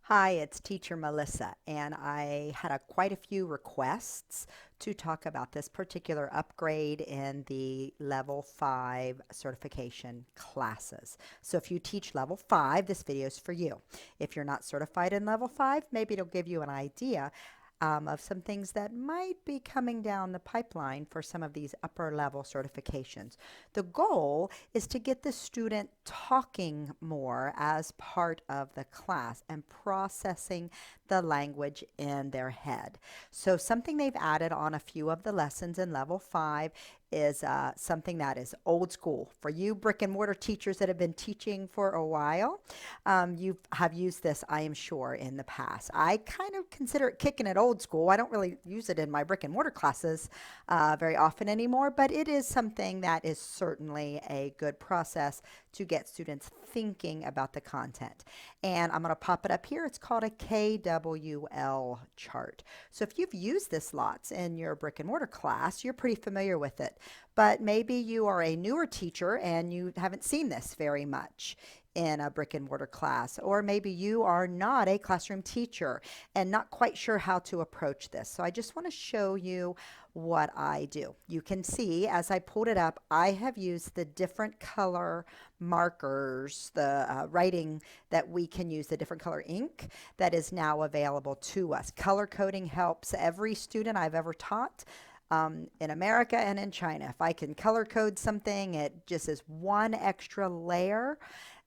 Hi, it's Teacher Melissa, and I had quite a few requests to talk about this particular upgrade in the Level 5 certification classes. So if you teach Level 5, this video is for you. If you're not certified in Level 5, maybe it'll give you an idea of some things that might be coming down the pipeline for some of these upper level certifications. The goal is to get the student talking more as part of the class and processing the language in their head. So something they've added on a few of the lessons in level 5 is something that is old school. For you brick and mortar teachers that have been teaching for a while, you have used this, I am sure, in the past. I kind of consider it kicking it old school. I don't really use it in my brick and mortar classes very often anymore, but it is something that is certainly a good process to get students thinking about the content. And I'm going to pop it up here. It's called a KWL chart. So if you've used this lots in your brick and mortar class, you're pretty familiar with it. But maybe you are a newer teacher and you haven't seen this very much in a brick and mortar class, or maybe you are not a classroom teacher and not quite sure how to approach this. So I just want to show you what I do. You can see as I pulled it up, I have used the different color markers, the writing that we can use, the different color ink that is now available to us. Color coding helps every student I've ever taught in America and in China. If I can color code something, it just is one extra layer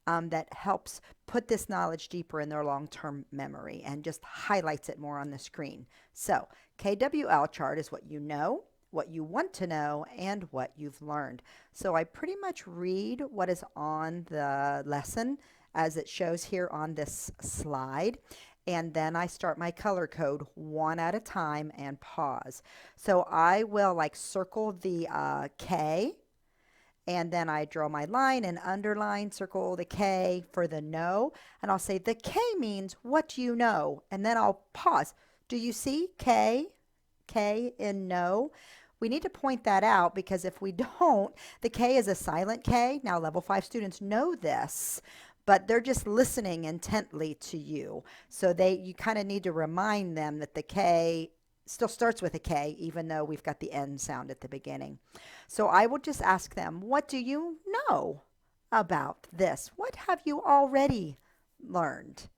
that helps put this knowledge deeper in their long-term memory and just highlights it more on the screen. So KWL chart is what you know, what you want to know, and what you've learned. So I pretty much read what is on the lesson as it shows here on this slide. And then I start my color code one at a time and pause. So I will like circle the K, and then I draw my line and underline, circle the K for the no, and I'll say the K means what do you know? And then I'll pause. Do you see K? K in no? We need to point that out because if we don't, the K is a silent K. Now level 5 students know this, but they're just listening intently to you. So you kind of need to remind them that the K still starts with a K, even though we've got the N sound at the beginning. So I will just ask them, what do you know about this? What have you already learned?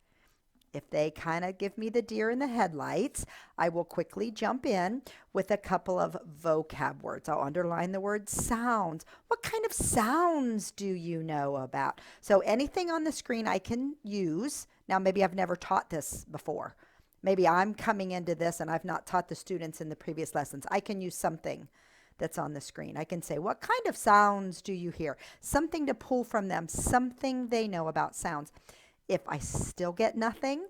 If they kind of give me the deer in the headlights, I will quickly jump in with a couple of vocab words. I'll underline the word sounds. What kind of sounds do you know about? So anything on the screen I can use. Now, maybe I've never taught this before. Maybe I'm coming into this and I've not taught the students in the previous lessons. I can use something that's on the screen. I can say, what kind of sounds do you hear? Something to pull from them, something they know about sounds. If I still get nothing,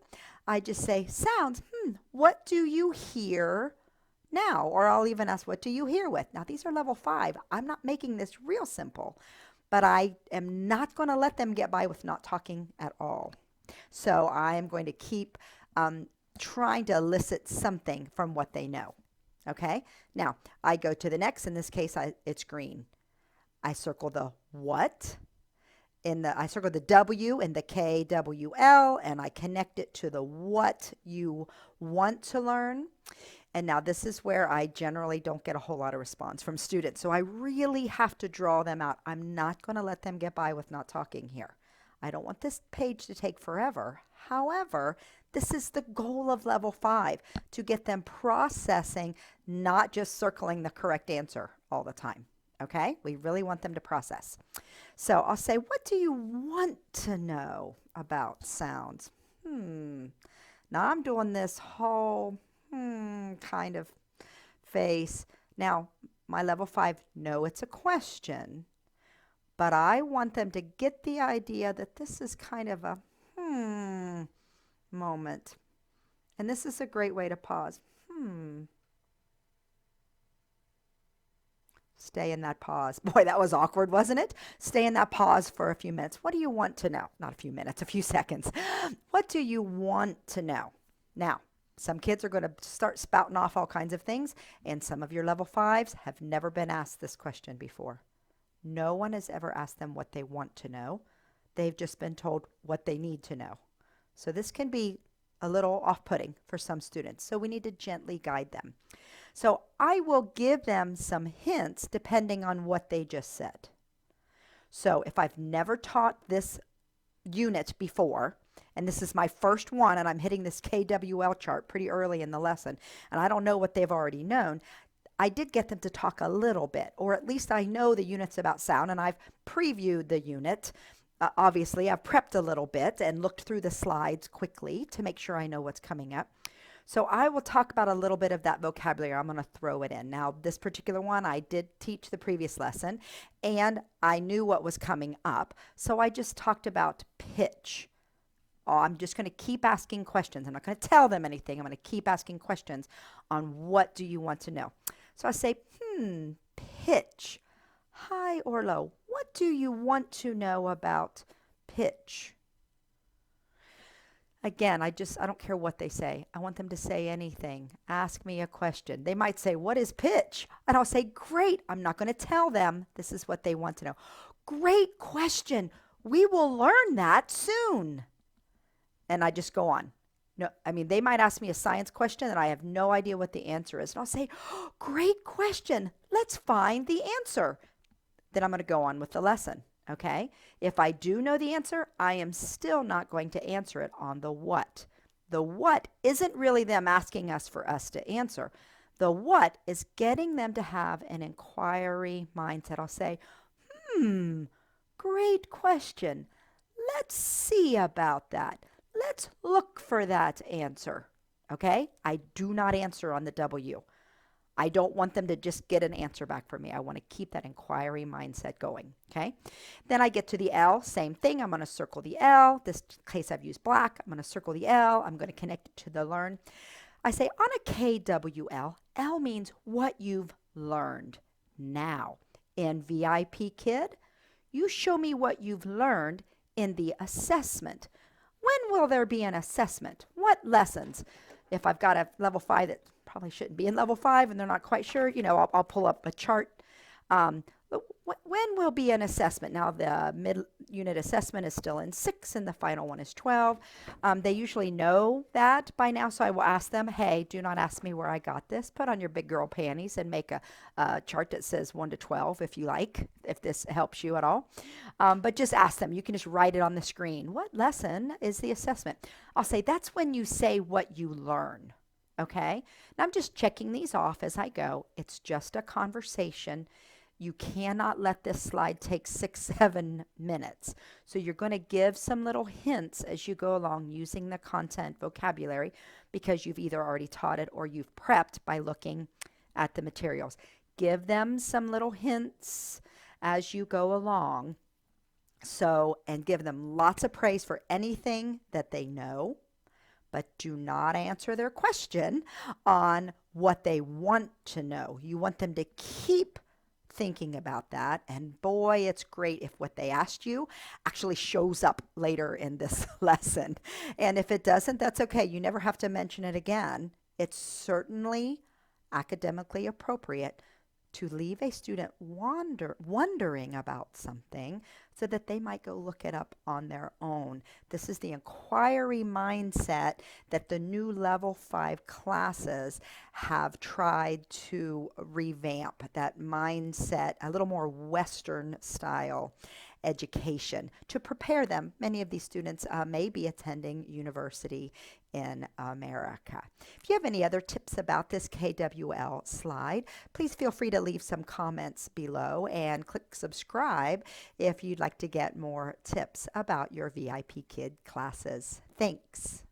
I just say, sounds, what do you hear now? Or I'll even ask, what do you hear with? Now, these are level 5. I'm not making this real simple, but I am not going to let them get by with not talking at all. So I am going to keep trying to elicit something from what they know. Okay, now I go to the next. In this case, it's green. I circle the what. I circle the W in the KWL, and I connect it to the what you want to learn. And now this is where I generally don't get a whole lot of response from students. So I really have to draw them out. I'm not going to let them get by with not talking here. I don't want this page to take forever. However, this is the goal of level 5, to get them processing, not just circling the correct answer all the time. Okay? We really want them to process. So I'll say, what do you want to know about sounds? Now I'm doing this whole kind of face. Now, my level 5, no, it's a question, but I want them to get the idea that this is kind of a moment. And this is a great way to pause. Stay in that pause. Boy, that was awkward, wasn't it? Stay in that pause for a few minutes. What do you want to know? Not a few minutes, a few seconds. What do you want to know? Now, some kids are going to start spouting off all kinds of things, and some of your level 5s have never been asked this question before. No one has ever asked them what they want to know. They've just been told what they need to know. So this can be a little off-putting for some students. So we need to gently guide them. So I will give them some hints depending on what they just said. So if I've never taught this unit before, and this is my first one, and I'm hitting this KWL chart pretty early in the lesson, and I don't know what they've already known, I did get them to talk a little bit, or at least I know the unit's about sound, and I've previewed the unit. Obviously, I've prepped a little bit and looked through the slides quickly to make sure I know what's coming up. So I will talk about a little bit of that vocabulary. I'm going to throw it in. Now, this particular one, I did teach the previous lesson, and I knew what was coming up. So I just talked about pitch. Oh, I'm just going to keep asking questions. I'm not going to tell them anything. I'm going to keep asking questions on what do you want to know. So I say, pitch, high or low. What do you want to know about pitch? Again, I don't care what they say. I want them to say anything. Ask me a question. They might say, what is pitch? And I'll say, great. I'm not going to tell them. This is what they want to know. Great question. We will learn that soon. And I just go on. No, I mean, they might ask me a science question and I have no idea what the answer is. And I'll say, oh, great question. Let's find the answer. Then I'm going to go on with the lesson. Okay? If I do know the answer, I am still not going to answer it on the what. The what isn't really them asking us for us to answer. The what is getting them to have an inquiry mindset. I'll say, great question. Let's see about that. Let's look for that answer. Okay? I do not answer on the W. I don't want them to just get an answer back from me. I want to keep that inquiry mindset going, okay? Then I get to the L, same thing. I'm going to circle the L. This case I've used black. I'm going to circle the L. I'm going to connect it to the learn. I say on a KWL, L means what you've learned now. In VIPKid, you show me what you've learned in the assessment. When will there be an assessment? What lessons? If I've got a level 5 that probably shouldn't be in level 5 and they're not quite sure, I'll pull up a chart. When will be an assessment? Now the mid-unit assessment is still in 6 and the final one is 12. They usually know that by now, so I will ask them, hey, do not ask me where I got this. Put on your big girl panties and make a chart that says 1 to 12 if you like, if this helps you at all. But just ask them. You can just write it on the screen. What lesson is the assessment? I'll say that's when you say what you learn. Okay? Now I'm just checking these off as I go. It's just a conversation. You cannot let this slide take 6-7 minutes. So you're going to give some little hints as you go along using the content vocabulary because you've either already taught it or you've prepped by looking at the materials. Give them some little hints as you go along. And give them lots of praise for anything that they know, but do not answer their question on what they want to know. You want them to keep thinking about that, and boy, it's great if what they asked you actually shows up later in this lesson. And if it doesn't, that's okay. You never have to mention it again. It's certainly academically appropriate to leave a student wondering about something so that they might go look it up on their own. This is the inquiry mindset that the new level 5 classes have tried to revamp. That mindset, a little more Western style education to prepare them. Many of these students may be attending university in America. If you have any other tips about this KWL slide, please feel free to leave some comments below and click subscribe if you'd like to get more tips about your VIPKid classes. Thanks.